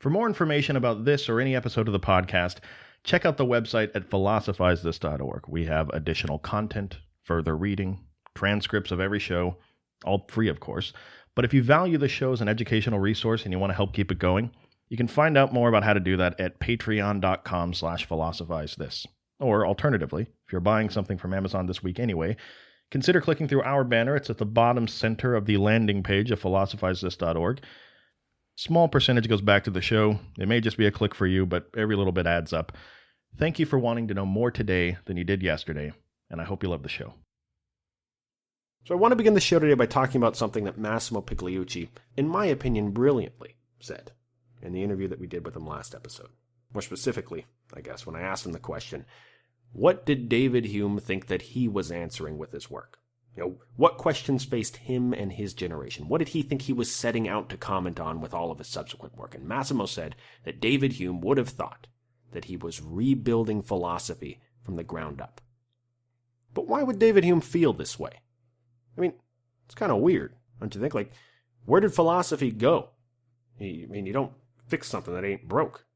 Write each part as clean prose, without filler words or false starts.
For more information about this or any episode of the podcast, check out the website at philosophizethis.org. We have additional content, further reading, transcripts of every show, all free, of course. But if you value the show as an educational resource and you want to help keep it going, you can find out more about how to do that at patreon.com/philosophizethis. Or alternatively, if you're buying something from Amazon this week anyway, consider clicking through our banner. It's at the bottom center of the landing page of philosophizethis.org. Small percentage goes back to the show. It may just be a click for you, but every little bit adds up. Thank you for wanting to know more today than you did yesterday, and I hope you love the show. So I want to begin the show today by talking about something that Massimo Pigliucci, in my opinion, brilliantly said in the interview that we did with him last episode. More specifically, I guess, when I asked him the question, what did David Hume think that he was answering with his work? What questions faced him and his generation? What did he think he was setting out to comment on with all of his subsequent work? And Massimo said that David Hume would have thought that he was rebuilding philosophy from the ground up. But why would David Hume feel this way? I mean, it's kind of weird, don't you think? Like, where did philosophy go? You don't fix something that ain't broke.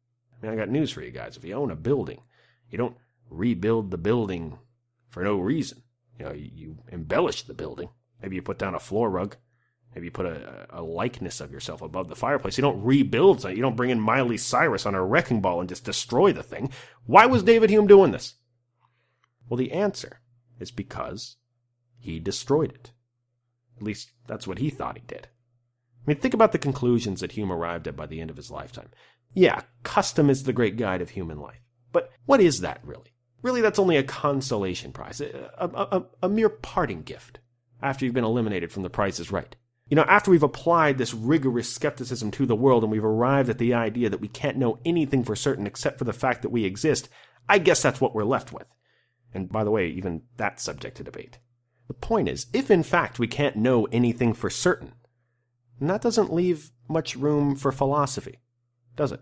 I got news for you guys. If you own a building, you don't rebuild the building for no reason. You embellish the building. Maybe you put down a floor rug. Maybe you put a likeness of yourself above the fireplace. You don't rebuild something. You don't bring in Miley Cyrus on a wrecking ball and just destroy the thing. Why was David Hume doing this? Well, the answer is because he destroyed it. At least, that's what he thought he did. Think about the conclusions that Hume arrived at by the end of his lifetime. Yeah, custom is the great guide of human life. But what is that, really? Really, that's only a consolation prize, a mere parting gift, after you've been eliminated from The Price is Right. After we've applied this rigorous skepticism to the world and we've arrived at the idea that we can't know anything for certain except for the fact that we exist, I guess that's what we're left with. And by the way, even that's subject to debate. The point is, if in fact we can't know anything for certain, then that doesn't leave much room for philosophy, does it?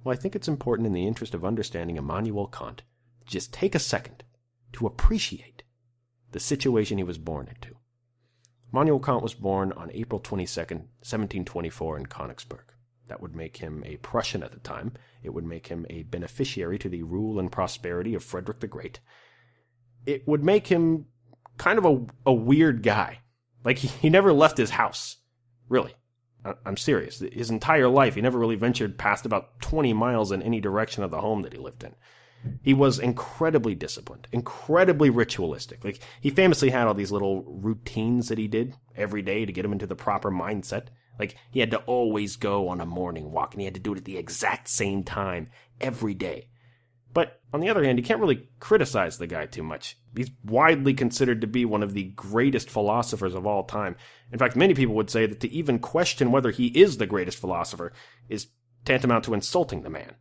Well, I think it's important in the interest of understanding Immanuel Kant to just take a second to appreciate the situation he was born into. Immanuel Kant was born on April 22nd, 1724 in Königsberg. That would make him a Prussian at the time. It would make him a beneficiary to the rule and prosperity of Frederick the Great. It would make him kind of a weird guy. Like, he never left his house. Really. I'm serious. His entire life, he never really ventured past about 20 miles in any direction of the home that he lived in. He was incredibly disciplined, incredibly ritualistic. Like, he famously had all these little routines that he did every day to get him into the proper mindset. Like, he had to always go on a morning walk, and he had to do it at the exact same time every day. But, on the other hand, you can't really criticize the guy too much. He's widely considered to be one of the greatest philosophers of all time. In fact, many people would say that to even question whether he is the greatest philosopher is tantamount to insulting the man.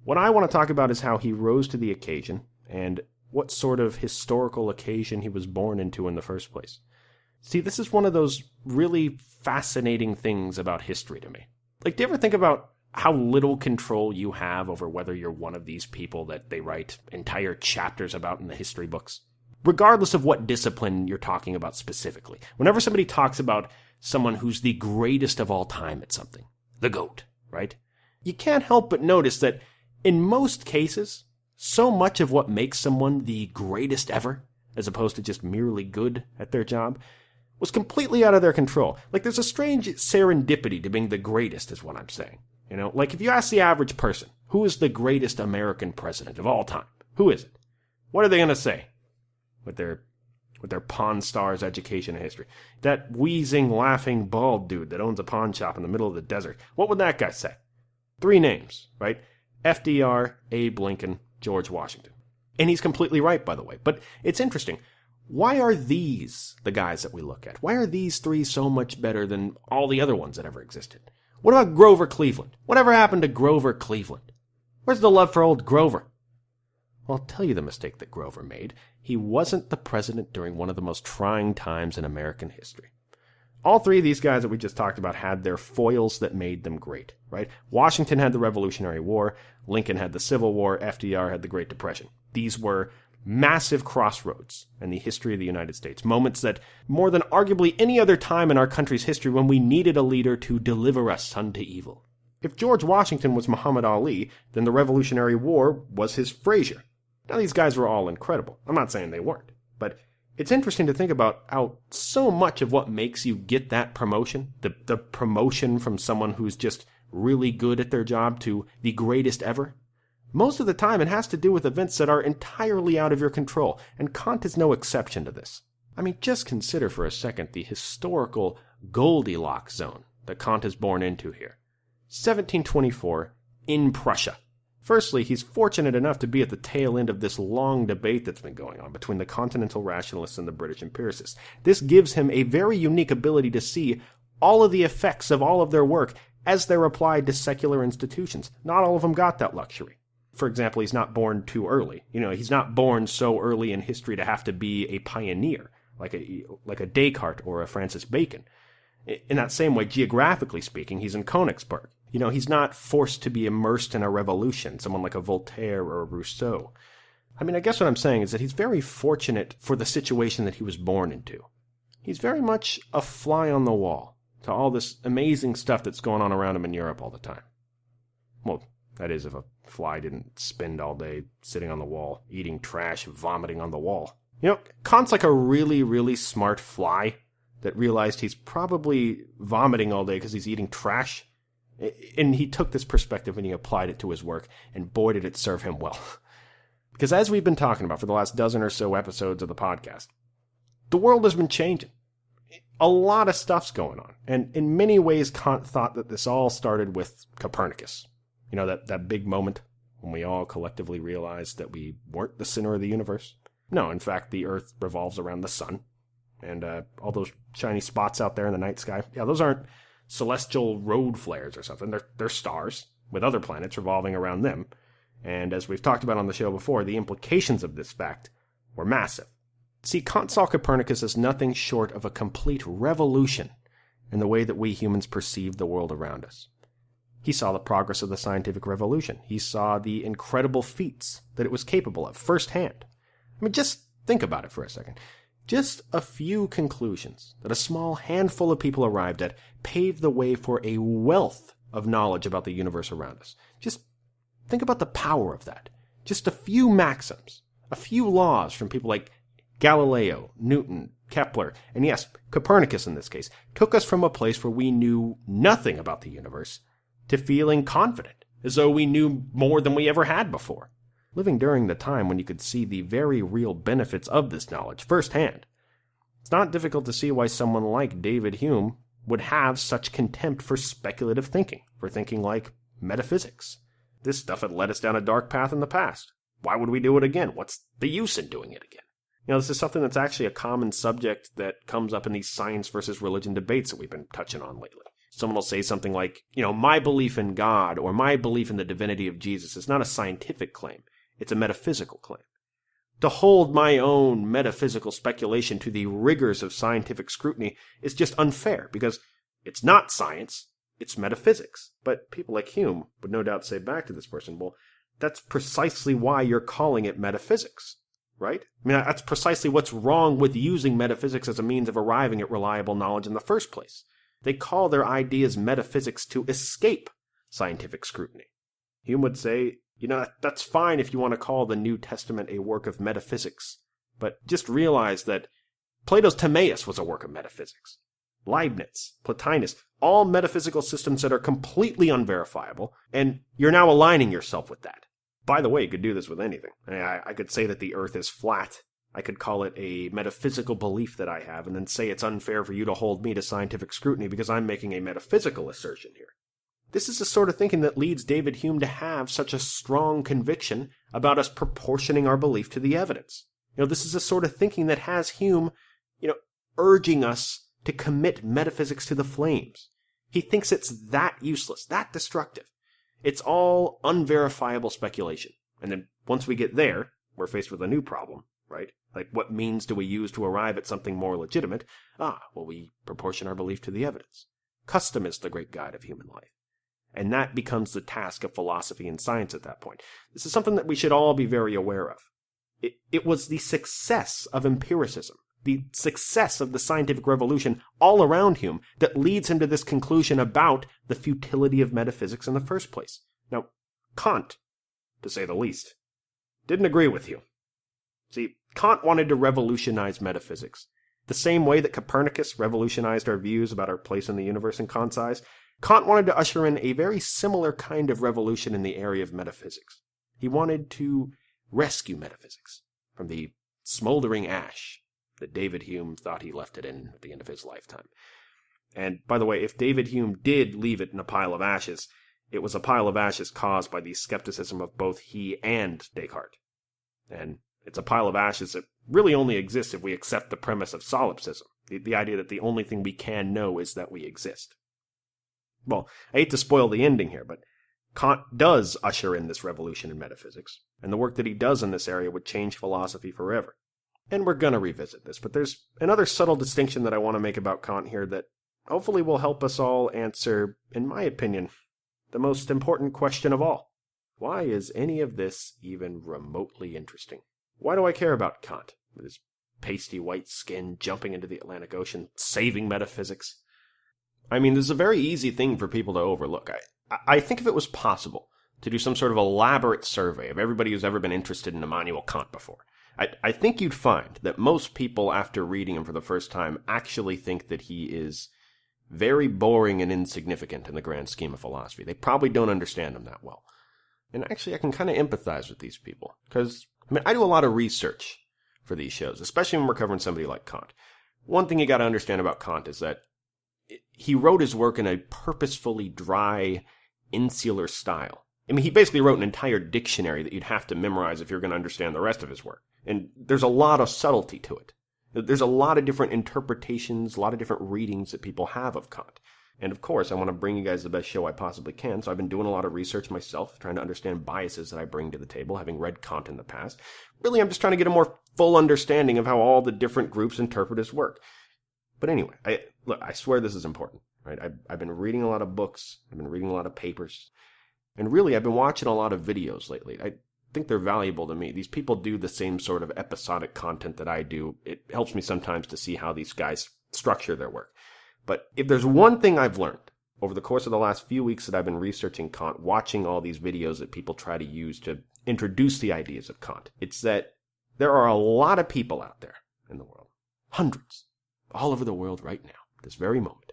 What I want to talk about is how he rose to the occasion, and what sort of historical occasion he was born into in the first place. See, this is one of those really fascinating things about history to me. Like, do you ever think about how little control you have over whether you're one of these people that they write entire chapters about in the history books? Regardless of what discipline you're talking about specifically. Whenever somebody talks about someone who's the greatest of all time at something, the GOAT, right? You can't help but notice that in most cases, so much of what makes someone the greatest ever, as opposed to just merely good at their job, was completely out of their control. Like, there's a strange serendipity to being the greatest, is what I'm saying. Like, if you ask the average person, who is the greatest American president of all time? Who is it? What are they going to say? With their Pawn Stars education and history. That wheezing, laughing, bald dude that owns a pawn shop in the middle of the desert. What would that guy say? 3 names, right? FDR, Abe Lincoln, George Washington. And he's completely right, by the way. But it's interesting. Why are these the guys that we look at? Why are these 3 so much better than all the other ones that ever existed? What about Grover Cleveland? Whatever happened to Grover Cleveland? Where's the love for old Grover? Well, I'll tell you the mistake that Grover made. He wasn't the president during one of the most trying times in American history. All 3 of these guys that we just talked about had their foils that made them great, right? Washington had the Revolutionary War, Lincoln had the Civil War, FDR had the Great Depression. These were massive crossroads in the history of the United States, moments that, more than arguably any other time in our country's history, when we needed a leader to deliver us unto evil. If George Washington was Muhammad Ali, then the Revolutionary War was his Frazier. Now, these guys were all incredible. I'm not saying they weren't. But it's interesting to think about how so much of what makes you get that promotion, the promotion from someone who's just really good at their job to the greatest ever, most of the time it has to do with events that are entirely out of your control, and Kant is no exception to this. I mean, just consider for a second the historical Goldilocks zone that Kant is born into here. 1724, in Prussia. Firstly, he's fortunate enough to be at the tail end of this long debate that's been going on between the continental rationalists and the British empiricists. This gives him a very unique ability to see all of the effects of all of their work as they're applied to secular institutions. Not all of them got that luxury. For example, he's not born too early. He's not born so early in history to have to be a pioneer, like a Descartes or a Francis Bacon. In that same way, geographically speaking, he's in Königsberg. He's not forced to be immersed in a revolution, someone like a Voltaire or a Rousseau. I mean, I guess what I'm saying is that he's very fortunate for the situation that he was born into. He's very much a fly on the wall to all this amazing stuff that's going on around him in Europe all the time. Well, that is, if a fly didn't spend all day sitting on the wall, eating trash, vomiting on the wall. Kant's like a really, really smart fly that realized he's probably vomiting all day because he's eating trash. And he took this perspective and he applied it to his work, and boy did it serve him well. Because as we've been talking about for the last dozen or so episodes of the podcast, the world has been changing. A lot of stuff's going on. And in many ways, Kant thought that this all started with Copernicus. That big moment when we all collectively realized that we weren't the center of the universe. No, in fact, the Earth revolves around the sun. And all those shiny spots out there in the night sky, yeah, those aren't celestial road flares or something. They're stars with other planets revolving around them. And as we've talked about on the show before, the implications of this fact were massive. See, Kant saw Copernicus as nothing short of a complete revolution in the way that we humans perceive the world around us. He saw the progress of the scientific revolution. He saw the incredible feats that it was capable of firsthand. I mean, just think about it for a second. Just a few conclusions that a small handful of people arrived at paved the way for a wealth of knowledge about the universe around us. Just think about the power of that. Just a few maxims, a few laws from people like Galileo, Newton, Kepler, and yes, Copernicus in this case, took us from a place where we knew nothing about the universe to feeling confident, as though we knew more than we ever had before. Living during the time when you could see the very real benefits of this knowledge firsthand, it's not difficult to see why someone like David Hume would have such contempt for speculative thinking, for thinking like metaphysics. This stuff had led us down a dark path in the past. Why would we do it again? What's the use in doing it again? This is something that's actually a common subject that comes up in these science versus religion debates that we've been touching on lately. Someone will say something like, my belief in God or my belief in the divinity of Jesus is not a scientific claim. It's a metaphysical claim. To hold my own metaphysical speculation to the rigors of scientific scrutiny is just unfair, because it's not science, it's metaphysics. But people like Hume would no doubt say back to this person, well, that's precisely why you're calling it metaphysics, right? I mean, that's precisely what's wrong with using metaphysics as a means of arriving at reliable knowledge in the first place. They call their ideas metaphysics to escape scientific scrutiny. Hume would say, that's fine if you want to call the New Testament a work of metaphysics, but just realize that Plato's Timaeus was a work of metaphysics. Leibniz, Plotinus, all metaphysical systems that are completely unverifiable, and you're now aligning yourself with that. By the way, you could do this with anything. I could say that the Earth is flat. I could call it a metaphysical belief that I have, and then say it's unfair for you to hold me to scientific scrutiny because I'm making a metaphysical assertion here. This is the sort of thinking that leads David Hume to have such a strong conviction about us proportioning our belief to the evidence. This is the sort of thinking that has Hume, urging us to commit metaphysics to the flames. He thinks it's that useless, that destructive. It's all unverifiable speculation. And then once we get there, we're faced with a new problem, right? Like, what means do we use to arrive at something more legitimate? We proportion our belief to the evidence. Custom is the great guide of human life. And that becomes the task of philosophy and science at that point. This is something that we should all be very aware of. It was the success of empiricism the success of the scientific revolution all around Hume that leads him to this conclusion about the futility of metaphysics in the first place. Now, Kant, to say the least, didn't agree with Hume. See, Kant wanted to revolutionize metaphysics. The same way that Copernicus revolutionized our views about our place in the universe in Kant's eyes, Kant wanted to usher in a very similar kind of revolution in the area of metaphysics. He wanted to rescue metaphysics from the smoldering ash that David Hume thought he left it in at the end of his lifetime. And, by the way, if David Hume did leave it in a pile of ashes, it was a pile of ashes caused by the skepticism of both he and Descartes. And it's a pile of ashes that really only exists if we accept the premise of solipsism, the idea that the only thing we can know is that we exist. Well, I hate to spoil the ending here, but Kant does usher in this revolution in metaphysics, and the work that he does in this area would change philosophy forever. And we're going to revisit this, but there's another subtle distinction that I want to make about Kant here that hopefully will help us all answer, in my opinion, the most important question of all. Why is any of this even remotely interesting? Why do I care about Kant, with his pasty white skin jumping into the Atlantic Ocean, saving metaphysics? I mean, this is a very easy thing for people to overlook. I think if it was possible to do some sort of elaborate survey of everybody who's ever been interested in Immanuel Kant before, I think you'd find that most people, after reading him for the first time, actually think that he is very boring and insignificant in the grand scheme of philosophy. They probably don't understand him that well. And actually, I can kind of empathize with these people, because I do a lot of research for these shows, especially when we're covering somebody like Kant. One thing you got to understand about Kant is that he wrote his work in a purposefully dry, insular style. I mean, he basically wrote an entire dictionary that you'd have to memorize if you're going to understand the rest of his work. And there's a lot of subtlety to it. There's a lot of different interpretations, a lot of different readings that people have of Kant. And of course, I want to bring you guys the best show I possibly can, so I've been doing a lot of research myself, trying to understand biases that I bring to the table, having read Kant in the past. Really, I'm just trying to get a more full understanding of how all the different groups interpret his work. But anyway, I swear this is important, right? I've been reading a lot of books, I've been reading a lot of papers, and really, I've been watching a lot of videos lately. I think they're valuable to me. These people do the same sort of episodic content that I do. It helps me sometimes to see how these guys structure their work. But if there's one thing I've learned over the course of the last few weeks that I've been researching Kant, watching all these videos that people try to use to introduce the ideas of Kant, it's that there are a lot of people out there in the world, hundreds, all over the world right now, this very moment,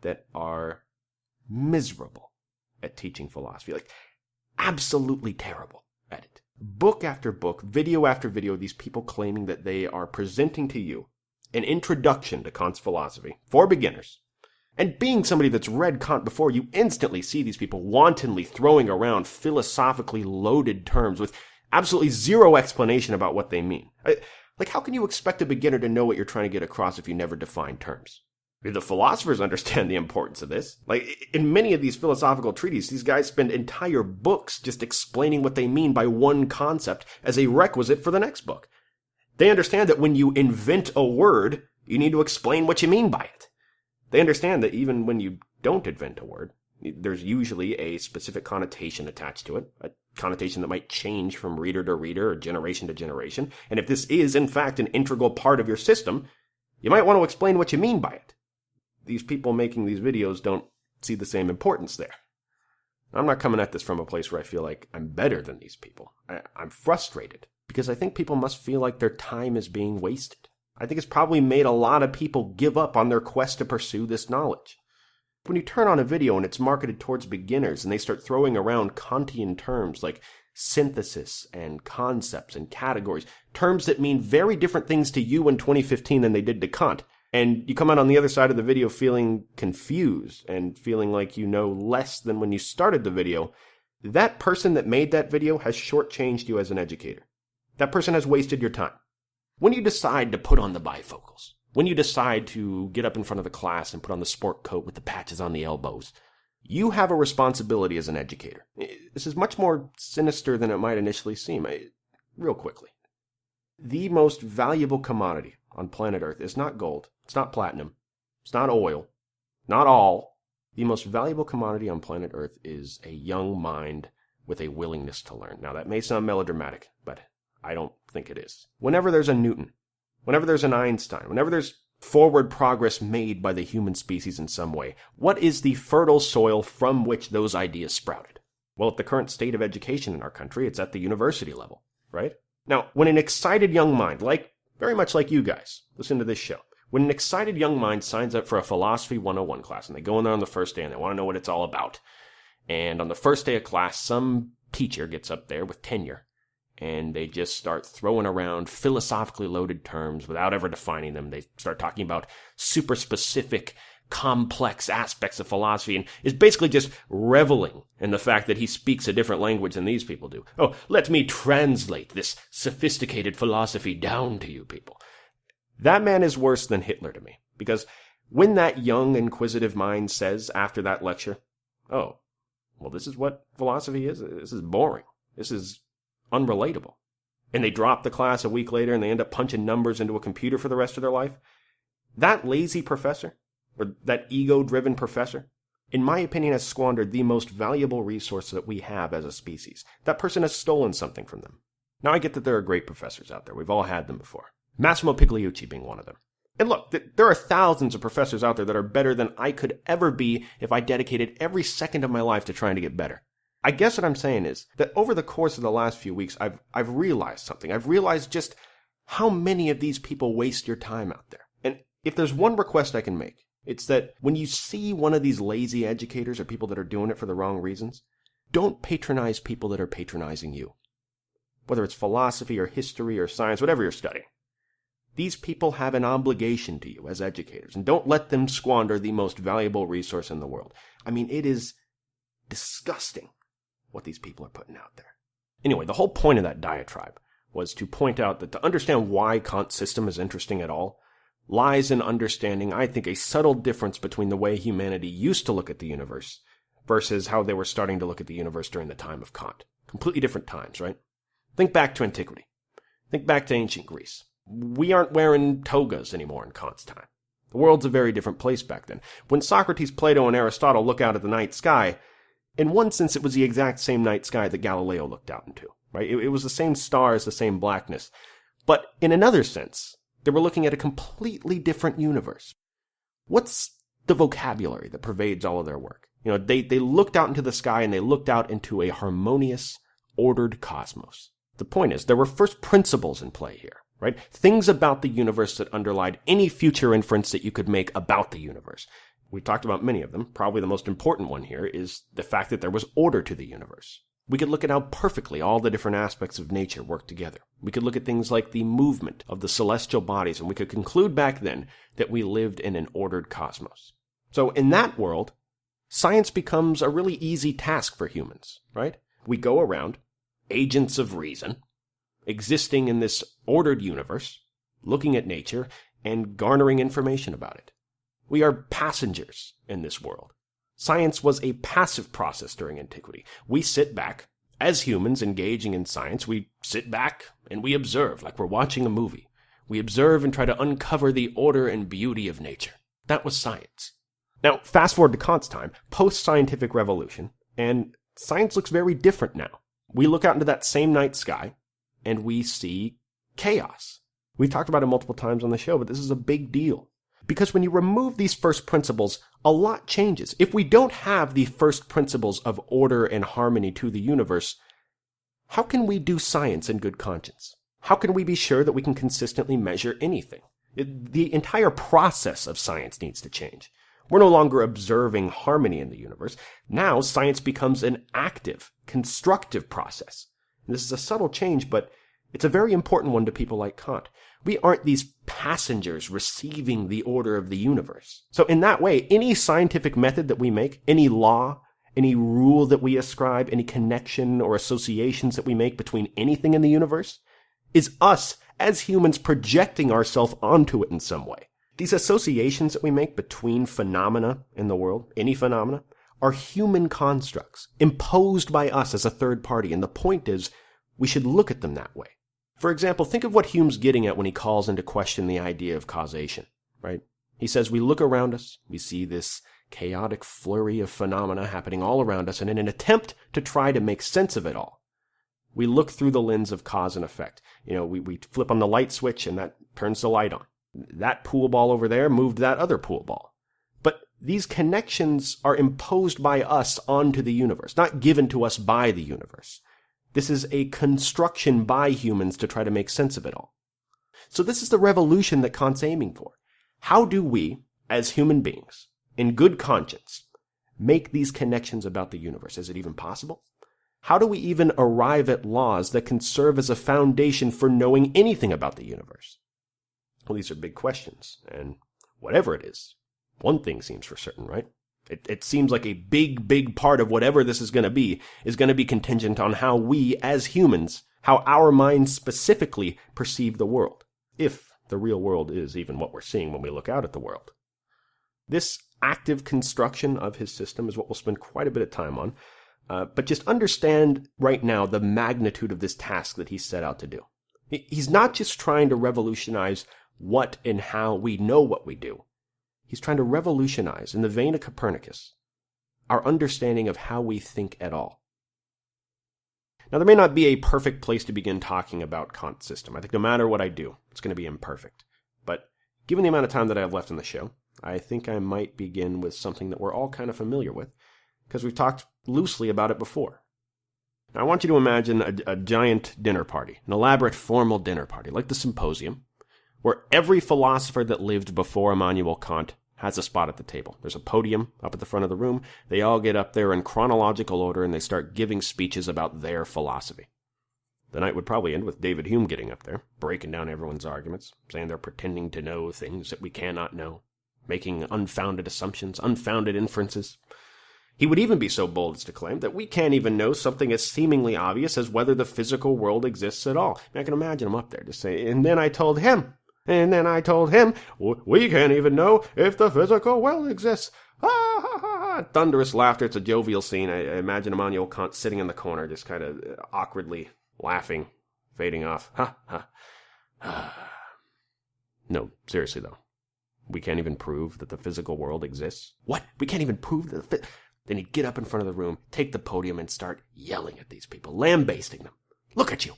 that are miserable at teaching philosophy, like absolutely terrible at it. Book after book, video after video, these people claiming that they are presenting to you an introduction to Kant's philosophy for beginners. And being somebody that's read Kant before, you instantly see these people wantonly throwing around philosophically loaded terms with absolutely zero explanation about what they mean. Like, how can you expect a beginner to know what you're trying to get across if you never define terms? The philosophers understand the importance of this. Like, in many of these philosophical treatises, these guys spend entire books just explaining what they mean by one concept as a requisite for the next book. They understand that when you invent a word, you need to explain what you mean by it. They understand that even when you don't invent a word, there's usually a specific connotation attached to it, a connotation that might change from reader to reader or generation to generation. And if this is, in fact, an integral part of your system, you might want to explain what you mean by it. These people making these videos don't see the same importance there. I'm not coming at this from a place where I feel like I'm better than these people. I'm frustrated because I think people must feel like their time is being wasted. I think it's probably made a lot of people give up on their quest to pursue this knowledge. When you turn on a video and it's marketed towards beginners and they start throwing around Kantian terms like synthesis and concepts and categories, terms that mean very different things to you in 2015 than they did to Kant, and you come out on the other side of the video feeling confused and feeling like you know less than when you started the video, that person that made that video has shortchanged you as an educator. That person has wasted your time. When you decide to put on the bifocals, when you decide to get up in front of the class and put on the sport coat with the patches on the elbows, you have a responsibility as an educator. This is much more sinister than it might initially seem. Real quickly, the most valuable commodity on planet Earth is not gold, it's not platinum, it's not oil, not all. The most valuable commodity on planet Earth is a young mind with a willingness to learn. Now, that may sound melodramatic, but I don't think it is. Whenever there's a Newton, whenever there's an Einstein, whenever there's forward progress made by the human species in some way, what is the fertile soil from which those ideas sprouted? Well, at the current state of education in our country, it's at the university level, right? Now, when an excited young mind, very much like you guys, listen to this show, when an excited young mind signs up for a Philosophy 101 class, and they go in there on the first day and they want to know what it's all about, and on the first day of class, some teacher gets up there with tenure, and they just start throwing around philosophically loaded terms without ever defining them. They start talking about super specific, complex aspects of philosophy, and is basically just reveling in the fact that he speaks a different language than these people do. Oh, let me translate this sophisticated philosophy down to you people. That man is worse than Hitler to me, because when that young, inquisitive mind says after that lecture, oh, well, this is what philosophy is. This is boring. This is unrelatable. And they drop the class a week later and they end up punching numbers into a computer for the rest of their life. That lazy professor, or that ego-driven professor, in my opinion, has squandered the most valuable resource that we have as a species. That person has stolen something from them. Now, I get that there are great professors out there. We've all had them before. Massimo Pigliucci being one of them. And look, there are thousands of professors out there that are better than I could ever be if I dedicated every second of my life to trying to get better. I guess what I'm saying is that over the course of the last few weeks, I've realized something. I've realized just how many of these people waste your time out there. And if there's one request I can make, it's that when you see one of these lazy educators or people that are doing it for the wrong reasons, don't patronize people that are patronizing you. Whether it's philosophy or history or science, whatever you're studying. These people have an obligation to you as educators, and don't let them squander the most valuable resource in the world. I mean, it is disgusting what these people are putting out there. Anyway, the whole point of that diatribe was to point out that to understand why Kant's system is interesting at all lies in understanding, I think, a subtle difference between the way humanity used to look at the universe versus how they were starting to look at the universe during the time of Kant. Completely different times, right? Think back to antiquity. Think back to ancient Greece. We aren't wearing togas anymore in Kant's time. The world's a very different place back then. When Socrates, Plato, and Aristotle look out at the night sky, in one sense it was the exact same night sky that Galileo looked out into, right? It was the same stars, the same blackness. But in another sense, they were looking at a completely different universe. What's the vocabulary that pervades all of their work? You know, they looked out into the sky and they looked out into a harmonious, ordered cosmos. The point is, there were first principles in play here. Right? Things about the universe that underlied any future inference that you could make about the universe. We've talked about many of them. Probably the most important one here is the fact that there was order to the universe. We could look at how perfectly all the different aspects of nature work together. We could look at things like the movement of the celestial bodies, and we could conclude back then that we lived in an ordered cosmos. So in that world, science becomes a really easy task for humans, right? We go around, agents of reason, existing in this ordered universe, looking at nature, and garnering information about it. We are passengers in this world. Science was a passive process during antiquity. We sit back, as humans engaging in science, we sit back and we observe like we're watching a movie. We observe and try to uncover the order and beauty of nature. That was science. Now, fast forward to Kant's time, post-scientific revolution, and science looks very different now. We look out into that same night sky, and we see chaos. We've talked about it multiple times on the show, but this is a big deal. Because when you remove these first principles, a lot changes. If we don't have the first principles of order and harmony to the universe, how can we do science in good conscience? How can we be sure that we can consistently measure anything? The entire process of science needs to change. We're no longer observing harmony in the universe. Now science becomes an active, constructive process. This is a subtle change, but it's a very important one to people like Kant. We aren't these passengers receiving the order of the universe. So in that way, any scientific method that we make, any law, any rule that we ascribe, any connection or associations that we make between anything in the universe, is us as humans projecting ourselves onto it in some way. These associations that we make between phenomena in the world, any phenomena, are human constructs, imposed by us as a third party, and the point is, we should look at them that way. For example, think of what Hume's getting at when he calls into question the idea of causation, right? He says we look around us, we see this chaotic flurry of phenomena happening all around us, and in an attempt to try to make sense of it all, We look through the lens of cause and effect. We flip on the light switch and that turns the light on. That pool ball over there moved that other pool ball. But these connections are imposed by us onto the universe, not given to us by the universe. This is a construction by humans to try to make sense of it all. So this is the revolution that Kant's aiming for. How do we, as human beings, in good conscience, make these connections about the universe? Is it even possible? How do we even arrive at laws that can serve as a foundation for knowing anything about the universe? Well, these are big questions, and whatever it is, one thing seems for certain, right? It seems like a big, big part of whatever this is going to be contingent on how we, as humans, how our minds specifically perceive the world, if the real world is even what we're seeing when we look out at the world. This active construction of his system is what we'll spend quite a bit of time on, but just understand right now the magnitude of this task that he set out to do. He's not just trying to revolutionize what and how we know what we do. He's trying to revolutionize, in the vein of Copernicus, our understanding of how we think at all. Now, there may not be a perfect place to begin talking about Kant's system. I think no matter what I do, it's going to be imperfect. But given the amount of time that I have left in the show, I think I might begin with something that we're all kind of familiar with, because we've talked loosely about it before. Now, I want you to imagine a giant dinner party, an elaborate formal dinner party, like the symposium, where every philosopher that lived before Immanuel Kant has a spot at the table. There's a podium up at the front of the room. They all get up there in chronological order and they start giving speeches about their philosophy. The night would probably end with David Hume getting up there, breaking down everyone's arguments, saying they're pretending to know things that we cannot know, making unfounded assumptions, unfounded inferences. He would even be so bold as to claim that we can't even know something as seemingly obvious as whether the physical world exists at all. I can imagine him up there just saying, and then I told him, we can't even know if the physical world exists. Ha, ha, ha. Thunderous laughter. It's a jovial scene. I imagine Immanuel Kant sitting in the corner, just kind of awkwardly laughing, fading off. Ha, ha. No, seriously though. We can't even prove that the physical world exists? What? We can't even prove that Then he'd get up in front of the room, take the podium, and start yelling at these people, lambasting them. Look at you.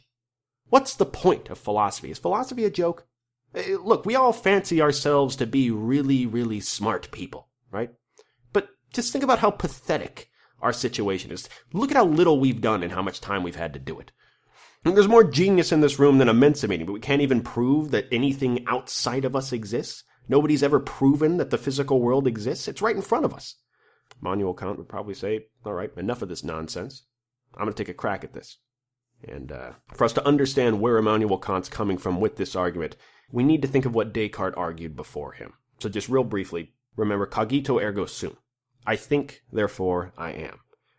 What's the point of philosophy? Is philosophy a joke? Look, we all fancy ourselves to be really, really smart people, right? But just think about how pathetic our situation is. Look at how little we've done and how much time we've had to do it. And there's more genius in this room than a Mensa meeting, but we can't even prove that anything outside of us exists. Nobody's ever proven that the physical world exists. It's right in front of us. Immanuel Kant would probably say, all right, enough of this nonsense. I'm going to take a crack at this. And for us to understand where Immanuel Kant's coming from with this argument, we need to think of what Descartes argued before him. So just real briefly, remember, cogito ergo sum. I think, therefore I am.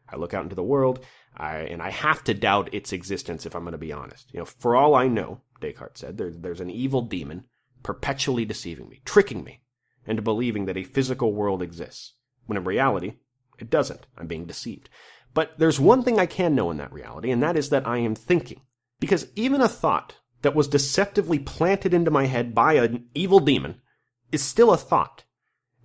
I look out into the world, and I have to doubt its existence if I'm going to be honest. For all I know, Descartes said, there's an evil demon perpetually deceiving me, tricking me into believing that a physical world exists, when in reality, it doesn't. I'm being deceived. But there's one thing I can know in that reality, and that is that I am thinking. Because even a thought that was deceptively planted into my head by an evil demon is still a thought.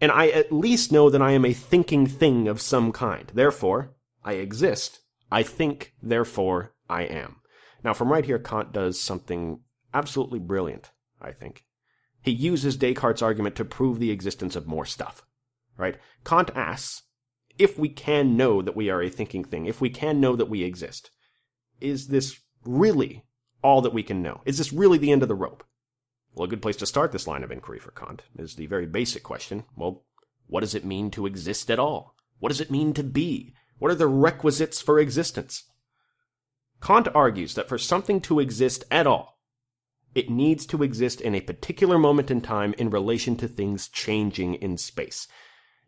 And I at least know that I am a thinking thing of some kind. Therefore, I exist. I think, therefore, I am. Now, from right here, Kant does something absolutely brilliant, I think. He uses Descartes' argument to prove the existence of more stuff, right? Kant asks, if we can know that we are a thinking thing, if we can know that we exist, is this really all that we can know? Is this really the end of the rope? Well, a good place to start this line of inquiry for Kant is the very basic question, well, what does it mean to exist at all? What does it mean to be? What are the requisites for existence? Kant argues that for something to exist at all, it needs to exist in a particular moment in time in relation to things changing in space.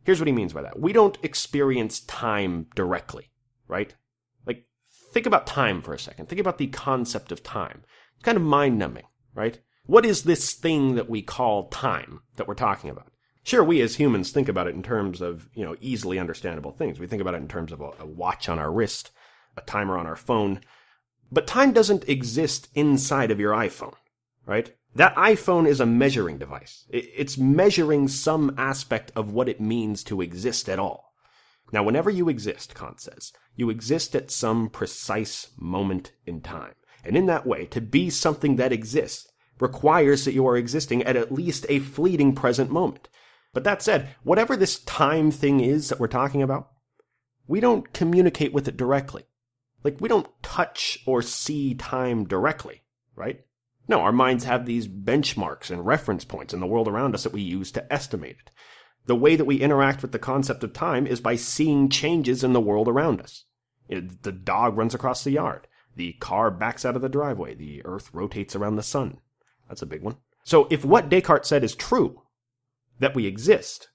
Here's what he means by that. We don't experience time directly, right? Like, think about time for a second. Think about the concept of time. It's kind of mind-numbing, right? What is this thing that we call time that we're talking about? Sure, we as humans think about it in terms of, easily understandable things. We think about it in terms of a watch on our wrist, a timer on our phone. But time doesn't exist inside of your iPhone, right? That iPhone is a measuring device. It's measuring some aspect of what it means to exist at all. Now, whenever you exist, Kant says, you exist at some precise moment in time. And in that way, to be something that exists requires that you are existing at least a fleeting present moment. But that said, whatever this time thing is that we're talking about, we don't communicate with it directly. Like, we don't touch or see time directly, right? No, our minds have these benchmarks and reference points in the world around us that we use to estimate it. The way that we interact with the concept of time is by seeing changes in the world around us. The dog runs across the yard. The car backs out of the driveway. The earth rotates around the sun. That's a big one. So if what Descartes said is true, that we exist,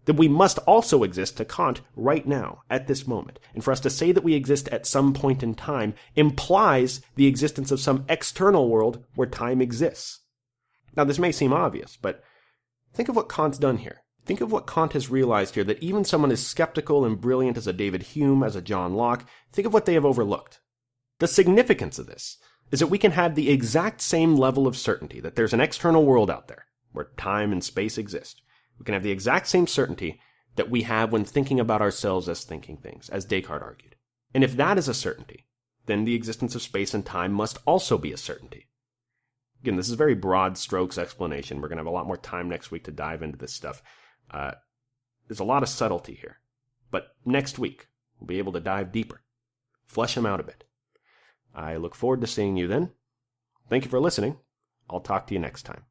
then we must also exist to Kant right now, at this moment. And for us to say that we exist at some point in time implies the existence of some external world where time exists. Now, this may seem obvious, but think of what Kant's done here. Think of what Kant has realized here, that even someone as skeptical and brilliant as a David Hume, as a John Locke, think of what they have overlooked. The significance of this is that we can have the exact same level of certainty that there's an external world out there where time and space exist. We can have the exact same certainty that we have when thinking about ourselves as thinking things, as Descartes argued. And if that is a certainty, then the existence of space and time must also be a certainty. Again, this is a very broad strokes explanation. We're going to have a lot more time next week to dive into this stuff. There's a lot of subtlety here. But next week, we'll be able to dive deeper, flesh them out a bit. I look forward to seeing you then. Thank you for listening. I'll talk to you next time.